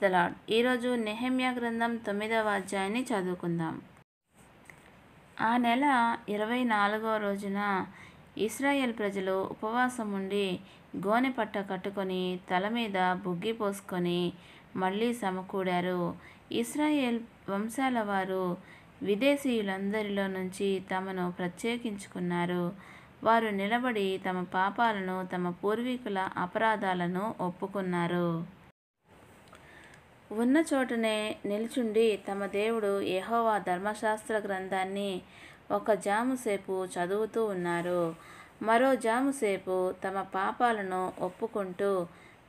The lord. ఈరోజు నెహెమ్యా గ్రంథం 9వ అధ్యాయాన్ని చదువుకుందాం. ఆ నెల 24వ రోజున ఇశ్రాయేల్ ప్రజలు ఉపవాసం ఉండి గోనెపట్ట కట్టుకొని తల మీద బుగ్గి పోసుకొని మళ్ళీ సమకూడారు. ఇశ్రాయేల్ వంశాల వారు విదేశీయులందరిలో నుంచి తమను ప్రత్యేకించుకున్నారు. వారు నిలబడి తమ పాపాలను, తమ పూర్వీకుల అపరాధాలను ఒప్పుకున్నారు. ఉన్న చోటనే నిల్చుండి తమ దేవుడు యెహోవా ధర్మశాస్త్ర గ్రంథాన్ని ఒక జాముసేపు చదువుతూ ఉన్నారు. మరో జాముసేపు తమ పాపాలను ఒప్పుకుంటూ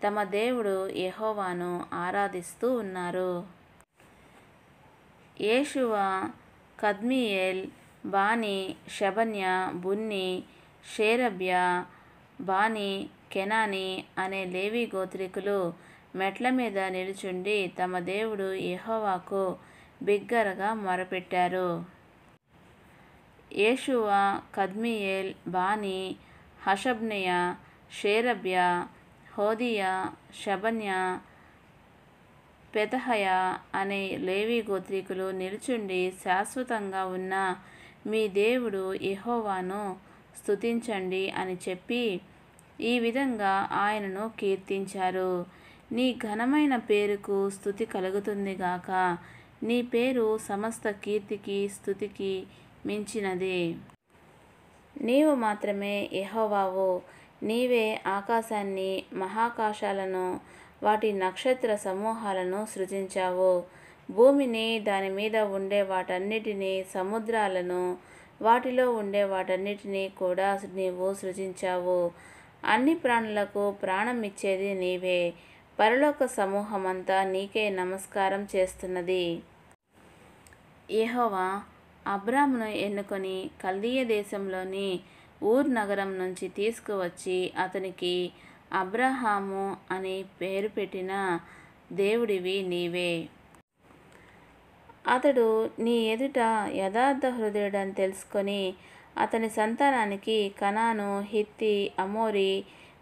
తమ దేవుడు యెహోవాను ఆరాధిస్తూ ఉన్నారు. యేషువ, కద్మియేల్, బానీ, షెబన్యా, బున్నీ, షేరబ్యా, బానీ, కెనానీ అనే లేవీ గోత్రికులు మెట్ల మీద నిలుచుండి తమ దేవుడు యెహోవాకు బిగ్గరగా మొరపెట్టారు. యేషువ, కద్మియేల్, బానీ, హషబ్నెయా, షేరబ్యా, హోదియా, షెబన్యా, పెతహయా అనే లేవీ గోత్రికులు నిలుచుండి శాశ్వతంగా ఉన్న మీ దేవుడు యెహోవాను స్తుతించండి అని చెప్పి ఈ విధంగా ఆయనను కీర్తించారు. నీ ఘనమైన పేరుకు స్తుతి కలుగుతుందిగాక. నీ పేరు సమస్త కీర్తికి స్తుతికి మించినదే. నీవు మాత్రమే యెహోవావు. నీవే ఆకాశాన్ని, మహాకాశాలను, వాటి నక్షత్ర సమూహాలను సృజించావు. భూమిని, దాని మీద ఉండే వాటన్నిటినీ, సముద్రాలను, వాటిలో ఉండే వాటన్నిటినీ కూడా నీవు సృజించావు. అన్ని ప్రాణులకు ప్రాణం ఇచ్చేది నీవే. పరలోక సమూహమంతా నీకే నమస్కారం చేస్తున్నది. యెహోవా అబ్రామును ఎన్నుకొని కల్దీయ దేశంలోని ఊర్ నగరం నుంచి తీసుకువచ్చి అతనికి అబ్రహాము అని పేరు పెట్టిన దేవుడివి నీవే. అతడు నీ ఎదుట యథార్థ హృదయుడని తెలుసుకొని అతని సంతానానికి కనాను, హిత్తి, అమోరీ,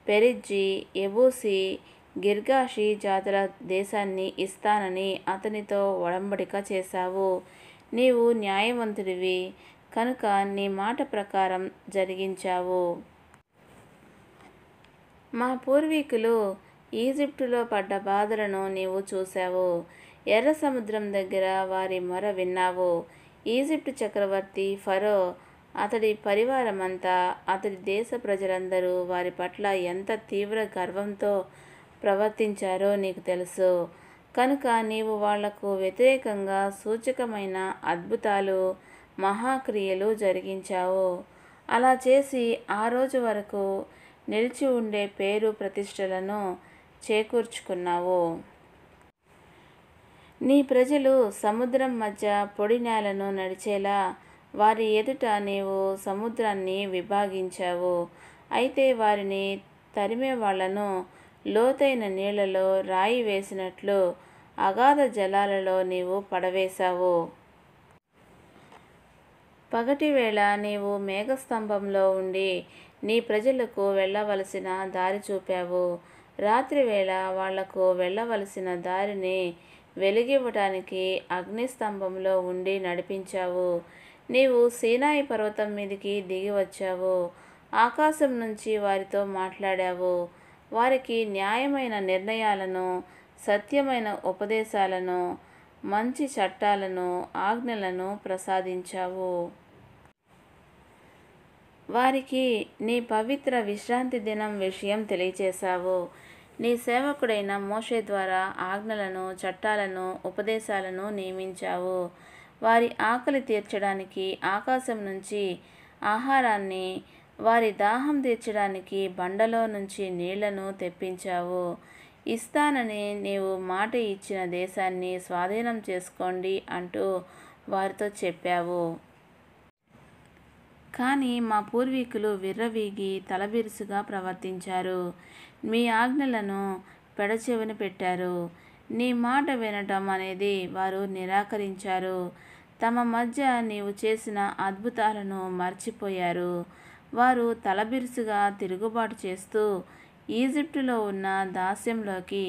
పెరిజ్జీ, యెబూసీ, గిర్గాషీ జాతుల దేశాన్ని ఇస్తానని అతనితో ఒడంబడిక చేశావు. నీవు న్యాయవంతుడివి కనుక నీ మాట ప్రకారం జరిగించావు. మా పూర్వీకులు ఈజిప్టులో పడ్డ బాధలను నీవు చూశావు. ఎర్ర సముద్రం దగ్గర వారి మొర విన్నావు. ఈజిప్టు చక్రవర్తి ఫరో, అతడి పరివారమంతా, అతడి దేశ ప్రజలందరూ వారి పట్ల ఎంత తీవ్ర గర్వంతో ప్రవర్తించారో నీకు తెలుసు. కనుక నీవు వాళ్లకు వ్యతిరేకంగా సూచకమైన అద్భుతాలు, మహాక్రియలు జరిగించావు. అలా చేసి ఆ రోజు వరకు నిలిచి ఉండే పేరు ప్రతిష్టలను చేకూర్చుకున్నావు. నీ ప్రజలు సముద్రం మధ్య పొడి నేలను నడిచేలా వారి ఎదుట నీవు సముద్రాన్ని విభాగించావు. అయితే వారిని తరిమేవాళ్లను లోతైన నీళ్లలో రాయి వేసినట్లు అగాధ జలాలలో నీవు పడవేశావు. పగటివేళ నీవు మేఘస్తంభంలో ఉండి నీ ప్రజలకు వెళ్ళవలసిన దారి చూపావు. రాత్రివేళ వాళ్లకు వెళ్ళవలసిన దారిని వెలుగివ్వటానికి అగ్నిస్తంభంలో ఉండి నడిపించావు. నీవు సీనాయి పర్వతం మీదికి దిగి వచ్చావు. ఆకాశం నుంచి వారితో మాట్లాడావు. వారికి న్యాయమైన నిర్ణయాలను, సత్యమైన ఉపదేశాలను, మంచి చట్టాలను, ఆజ్ఞలను ప్రసాదించావు. వారికి నీ పవిత్ర విశ్రాంతి దినం విషయం తెలియచేశావు. నీ సేవకుడైన మోషే ద్వారా ఆజ్ఞలను, చట్టాలను, ఉపదేశాలను నియమించావు. వారి ఆకలి తీర్చడానికి ఆకాశం నుంచి ఆహారాన్ని, వారి దాహం తీర్చడానికి బండలో నుంచి నీళ్లను తెప్పించావు. ఇస్తానని నీవు మాట ఇచ్చిన దేశాన్ని స్వాధీనం చేసుకోండి అంటూ వారితో చెప్పావు. కానీ మా పూర్వీకులు విర్రవీగి తలబిరుసుగా ప్రవర్తించారు. మీ ఆజ్ఞలను పెడచెవిన పెట్టారు. నీ మాట వినటం అనేది వారు నిరాకరించారు. తమ మధ్య నీవు చేసిన అద్భుతాలను మర్చిపోయారు. వారు తలబిరుసుగా తిరుగుబాటు చేస్తూ ఈజిప్టులో ఉన్న దాస్యంలోకి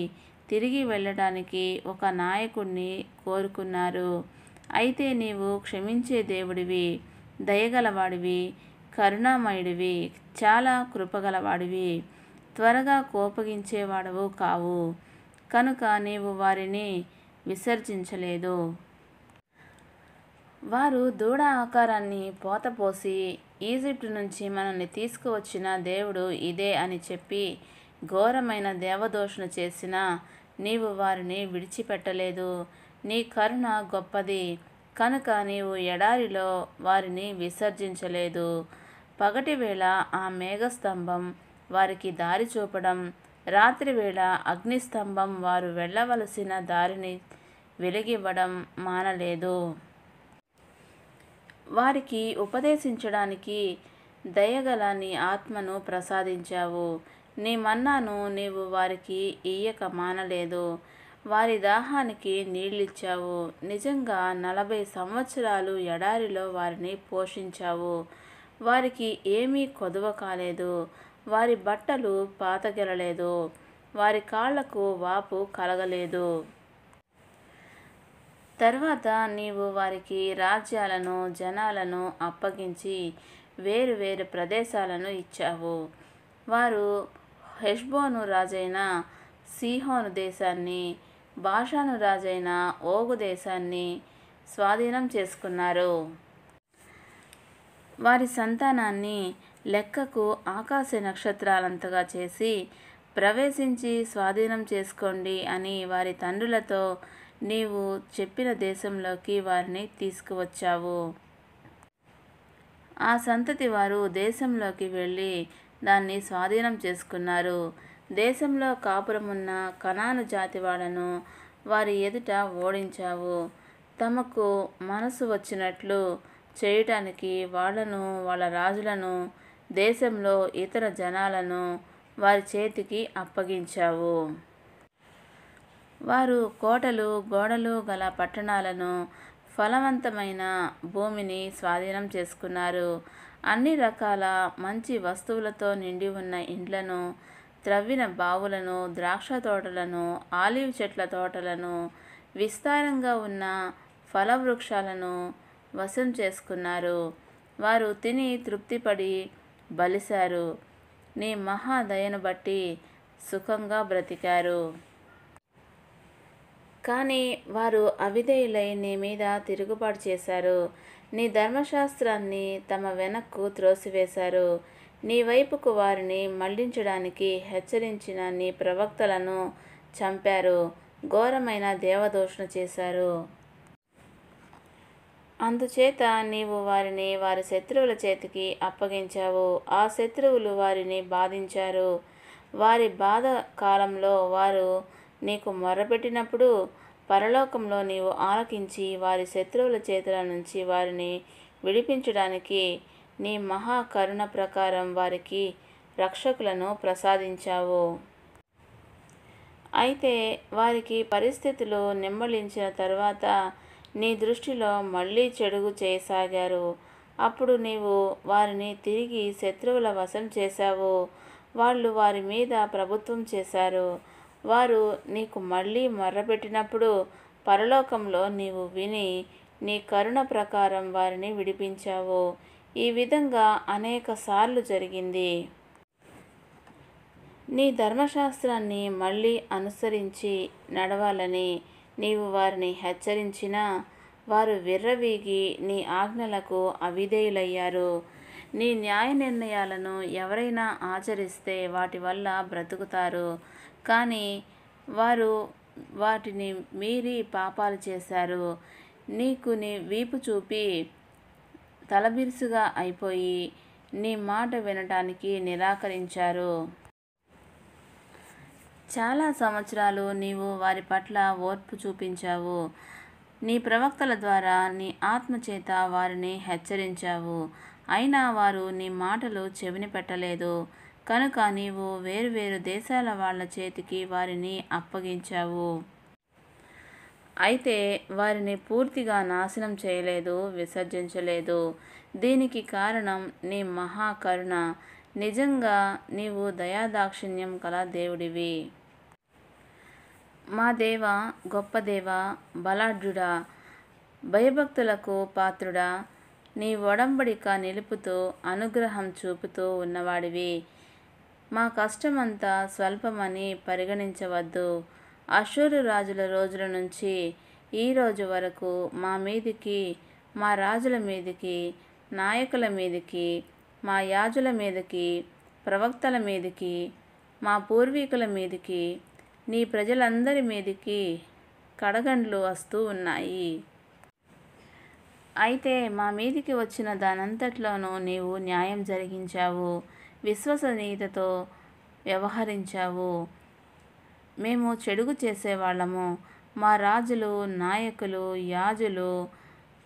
తిరిగి వెళ్ళడానికి ఒక నాయకుడిని కోరుకున్నారు. అయితే నీవు క్షమించే దేవుడివి, దయగలవాడివి, కరుణామయుడివి, చాలా కృపగలవాడివి, త్వరగా కోపగించేవాడవు కావు. కనుక నీవు వారిని విసర్జించలేదు. వారు దూడ ఆకారాన్ని పోతపోసి ఈజిప్టు నుంచి మనల్ని తీసుకువచ్చిన దేవుడు ఇదే అని చెప్పి ఘోరమైన దేవదోషణ చేసినా నీవు వారిని విడిచిపెట్టలేదు. నీ కరుణ గొప్పది కనుక నీవు ఎడారిలో వారిని విసర్జించలేదు. పగటివేళ ఆ మేఘస్తంభం వారికి దారి చూపడం, రాత్రివేళ అగ్నిస్తంభం వారు వెళ్ళవలసిన దారిని వెలిగివ్వడం మానలేదు. వారికి ఉపదేశించడానికి దయగల నీ ఆత్మను ప్రసాదించావు. నీ మన్నాను నీవు వారికి ఇయ్యక మానలేదు. వారి దాహానికి నీళ్ళిచ్చావు. నిజంగా 40 సంవత్సరాలు ఎడారిలో వారిని పోషించావు. వారికి ఏమీ కొదువ కాలేదు. వారి బట్టలు పాతగెలలేదు. వారి కాళ్లకు వాపు కలగలేదు. తర్వాత నీవు వారికి రాజ్యాలను, జనాలను అప్పగించి వేరు వేరు ప్రదేశాలను ఇచ్చావు. వారు హెష్బోను రాజైన సీహోను దేశాన్ని, బాషాను రాజైన ఓగు దేశాన్ని స్వాధీనం చేసుకున్నారు. వారి సంతానాన్ని లెక్కకు ఆకాశ నక్షత్రాలంతగా చేసి ప్రవేశించి స్వాధీనం చేసుకోండి అని వారి తండ్రులతో నీవు చెప్పిన దేశంలోకి వారిని తీసుకువచ్చావు. ఆ సంతతి వారు దేశంలోకి వెళ్ళి దాన్ని స్వాధీనం చేసుకున్నారు. దేశంలో కాపురమున్న కనాను జాతి వాళ్ళను వారి ఎదుట ఓడించావు. తమకు మనసు వచ్చినట్లు చేయటానికి వాళ్లను, వాళ్ళ రాజులను, దేశంలో ఇతర జనాలను వారి చేతికి అప్పగించావు. వారు కోటలు, గోడలు గల పట్టణాలను, ఫలవంతమైన భూమిని స్వాధీనం చేసుకున్నారు. అన్ని రకాల మంచి వస్తువులతో నిండి ఉన్న ఇండ్లను, త్రవ్విన బావులను, ద్రాక్ష తోటలను, ఆలివ్ చెట్ల తోటలను, విస్తారంగా ఉన్న ఫలవృక్షాలను వశం చేసుకున్నారు. వారు తిని తృప్తిపడి బలిశారు. నీ మహాదయను బట్టి సుఖంగా బ్రతికారు. కానీ వారు అవిధేయులై నీ మీద తిరుగుబాటు చేశారు. నీ ధర్మశాస్త్రాన్ని తమ వెనక్కు త్రోసివేశారు. నీ వైపుకు వారిని మళ్లించడానికి హెచ్చరించిన నీ ప్రవక్తలను చంపారు. ఘోరమైన దేవదూషణ చేశారు. అందుచేత నీవు వారిని వారి శత్రువుల చేతికి అప్పగించావు. ఆ శత్రువులు వారిని బాధించారు. వారి బాధ కాలంలో వారు నీకు మొర్రపెట్టినప్పుడు పరలోకంలో నీవు ఆలకించి వారి శత్రువుల చేతుల నుంచి వారిని విడిపించడానికి నీ మహాకరుణ ప్రకారం వారికి రక్షకులను ప్రసాదించావు. అయితే వారికి పరిస్థితులు నిమ్మళించిన తరువాత నీ దృష్టిలో మళ్ళీ చెడుగు చేయసాగారు. అప్పుడు నీవు వారిని తిరిగి శత్రువుల వశం చేశావు. వాళ్ళు వారి మీద ప్రభుత్వం చేశారు. వారు నీకు మళ్ళీ మొర్రపెట్టినప్పుడు పరలోకంలో నీవు విని నీ కరుణ ప్రకారం వారిని విడిపించావు. ఈ విధంగా అనేక సార్లు జరిగింది. నీ ధర్మశాస్త్రాన్ని మళ్ళీ అనుసరించి నడవాలని నీవు వారిని హెచ్చరించినా వారు విర్రవీగి నీ ఆజ్ఞలకు అవిధేయులయ్యారు. నీ న్యాయ నిర్ణయాలను ఎవరైనా ఆచరిస్తే వాటి వల్ల బ్రతుకుతారు. కానీ వారు వాటిని మీరి పాపాలు చేశారు. నీకు నీ వీపు చూపి తలబిరుసుగా అయిపోయి నీ మాట వినటానికి నిరాకరించారు. చాలా సంవత్సరాలు నీవు వారి పట్ల ఓర్పు చూపించావు. నీ ప్రవక్తల ద్వారా నీ ఆత్మచేత వారిని హెచ్చరించావు. అయినా వారు నీ మాటలు చెవిని పెట్టలేదు. కనుక నీవు వేరువేరు దేశాల వాళ్ళ చేతికి వారిని అప్పగించావు. అయితే వారిని పూర్తిగా నాశనం చేయలేదు, విసర్జించలేదు. దీనికి కారణం నీ మహాకరుణ. నిజంగా నీవు దయాదాక్షిణ్యం కల దేవుడివి. మా దేవ, గొప్ప దేవ, బలాఢ్యుడా, భయభక్తులకు పాత్రుడా, నీ ఒడంబడిక నిలుపుతూ అనుగ్రహం చూపుతూ ఉన్నవాడివి. మా కష్టమంతా స్వల్పమని పరిగణించవద్దు. అష్షూరు రాజుల రోజుల నుంచి ఈ రోజు వరకు మా మీదికి, మా రాజుల మీదికి, నాయకుల మీదికి, మా యాజుల మీదికి, ప్రవక్తల మీదికి, మా పూర్వీకుల మీదికి, నీ ప్రజలందరి మీదికి కడగండ్లు వస్తూ ఉన్నాయి. అయితే మా మీదికి వచ్చిన దానంతట్లోనూ నీవు న్యాయం జరిగించావు, విశ్వసనీయతతో వ్యవహరించావు. మేము చెడుగు చేసేవాళ్ళము. మా రాజులు, నాయకులు, యాజులు,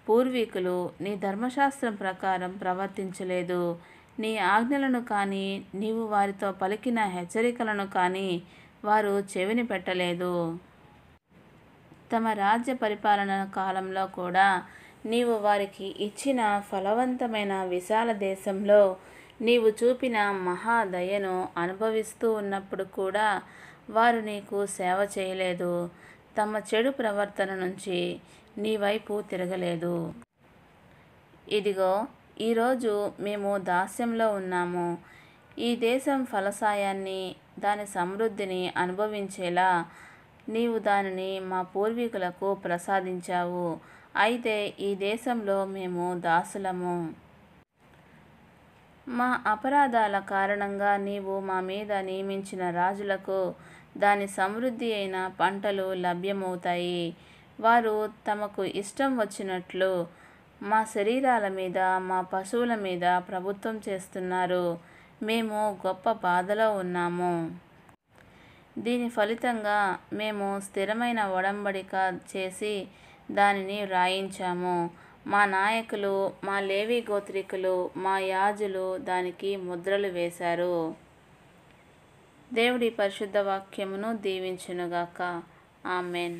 పూర్వీకులు నీ ధర్మశాస్త్రం ప్రకారం ప్రవర్తించలేదు. నీ ఆజ్ఞలను కానీ, నీవు వారితో పలికిన హెచ్చరికలను కానీ వారు చెవిని పెట్టలేదు. తమ రాజ్య పరిపాలన కాలంలో కూడా నీవు వారికి ఇచ్చిన ఫలవంతమైన విశాల దేశంలో నీవు చూపిన మహాదయను అనుభవిస్తూ ఉన్నప్పుడు కూడా వారు నీకు సేవ చేయలేదు. తమ చెడు ప్రవర్తన నుంచి నీ వైపు తిరగలేదు. ఇదిగో, ఈరోజు మేము దాస్యంలో ఉన్నాము. ఈ దేశం ఫలసాయాన్ని, దాని సమృద్ధిని అనుభవించేలా నీవు దానిని మా పూర్వీకులకు ప్రసాదించావు. అయితే ఈ దేశంలో మేము దాసులము. మా అపరాధాల కారణంగా నీవు మా మీద నియమించిన రాజులకు దాని సమృద్ధి అయిన పంటలు లభ్యమవుతాయి. వారు తమకు ఇష్టం వచ్చినట్లు మా శరీరాల మీద, మా పశువుల మీద ప్రభుత్వం చేస్తున్నారు. మేము గొప్ప బాధలో ఉన్నాము. దీని ఫలితంగా మేము స్థిరమైన ఒడంబడిక చేసి దానిని వ్రాయించాము. మా నాయకులు, మా లేవీ గోత్రికులు, మా యాజులు దానికి ముద్రలు వేశారు. దేవుడి పరిశుద్ధ వాక్యమును దీవించునుగాక. ఆమెన్.